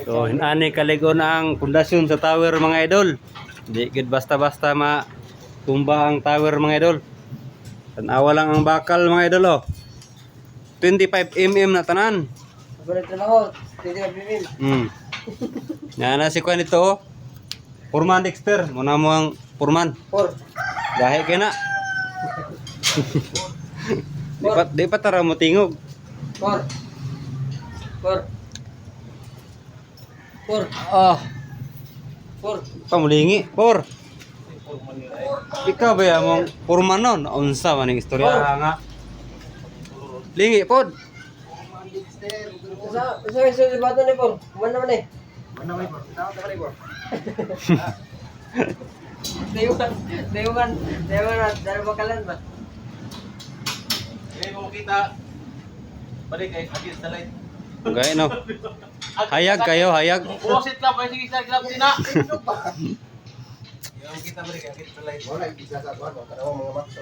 So, hinani kaligo na ang pundasyon sa tower mga idol. Di gid basta-basta matumba ang tower mga idol. Tanawa lang ang bakal mga idol oh. 25 mm na tanan. Balik trabaho, hindi ka bibin. Yan na si Kuan ito oh. Purman Dexter, muna mo ang Purman. Por. Gahe kay na. Di pa tara mo tingog. Por. Por. Por. Ah, Por. pamulingi, Por. Ikaw ba yung Purman nun? Unsa man ang istorya nga? Lingi pod. Isa di bato ni Por. Kuman naman eh. Dayuhan, dahil bakalan ba? Hindi mo kita. Balik ay agis na light. Okay no. Hayag kayo, hayag. Buwasit lang, pwede sige sa club din na. Yung kita balik agis na light. Wala, isa sa kuwan, mga matso.